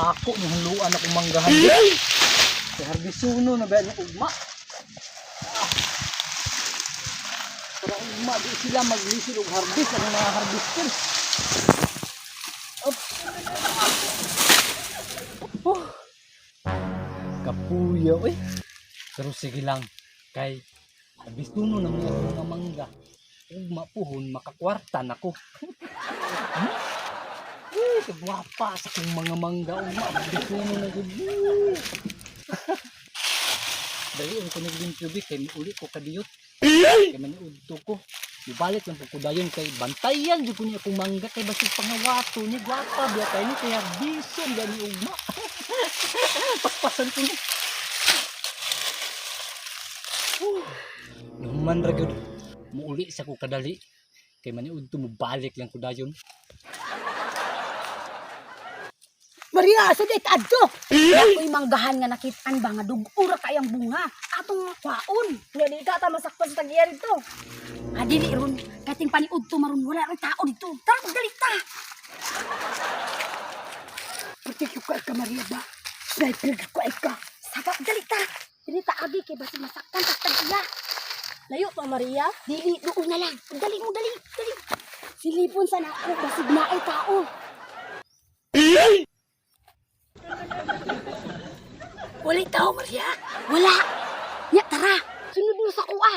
Ako ni haluan ako manggahan. Kay harbisuno na ba ni ugma? Para ugma di sila maglisid og harbis ang mga harbister. Kapuya oy. Pero sige lang kay harbisuno na mga mangga. Ugma puhon makakwarta nako. Kagwapa sa kong mga mangga harbisuno na gud. Dali ang kunigling tubig kay uli ko kadiyot. Kay maniudto ko. Ibalik lang po dayon kay bantayan jud ko niya akong mangga kay basig pangawato niya gwapa biya kay ni kay harbison gani ugma. Paspasan ko ni. Naman ra gyud muuli sa ko kadali kay maniudto mo balik lang ko dayon. Maria, sa date adto. Ako'y manggahan nga nakitaan ba nga dugura kayang bunga. Atong mga kwaon. Nga di ka ta masakpan sa tagyan dito. Dili ron. Kating paniudto maron wala rin tao dito. Tara, magdalit ta. Pagtikyo ka Maria ba? Sniper ka ka. Saka, dalit ta. Dili ta agi kay basi masaktan sa tagya. Layo pa Maria. Dili, doon na lang. Dali mo, dali. Silipon sa nako. Basig na ay tao. Wala tao, Maria. Wala. Nya, tara. Sunod mo sa kuha.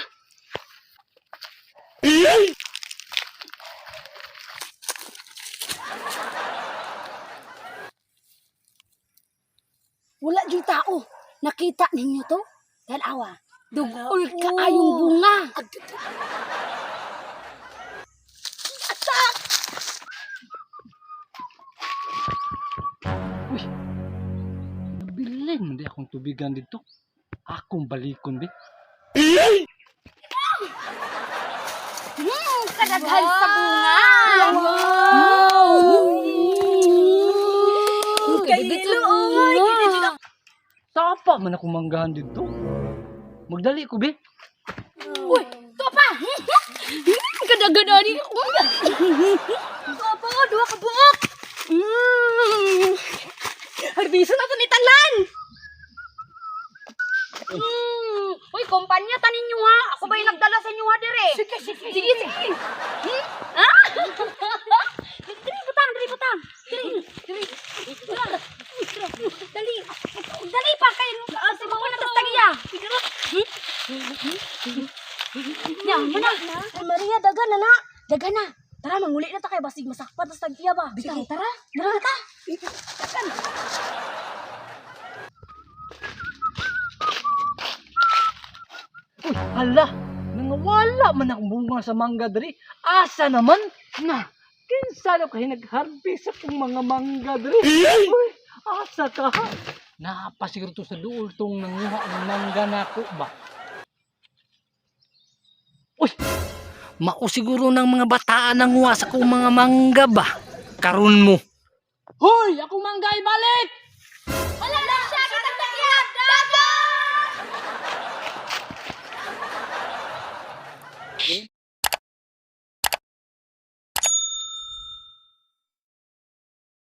Wala dyan tao. Nakita ninyo to? Dalawa. Dugol ka ayong bunga. Atak! Uy. Nabilin man di akong tubigan dito. Akong balikon bi. Kadaghan sa bunga. Sapa man akong manggahan dito. Magdali ko bi. Uy, to pa. Kadaghan ani. To pa, duha ka buok. Harbison na to ni talan. Uy, kumpanya tanin nyo ha. Ako ba yung nagdala sa inyo ha, dire? Sige. Ha? Dali, butang. Dali pa kayo. Sa mga nagtastagiya. Yan, mana. Maria, dagan na. Tara, manguli na ta kay basig masakpat sa tagiya ba? Sige, tara. Dara na ta. Dagan. Uy, hala. Nangawala man akong bunga sa mangga diri. Asa naman? Na, kinsa na kayo nagharbis sa kong mga mangga diri. Uy, asa ka ha? Napasiguro to sa duol tong nanguha ng mangga nako ba? Uy, mao siguro ng mga bataan nanguha sa kong mga mangga ba? Karon mo. Hoy, ako manggay balik! Wala na!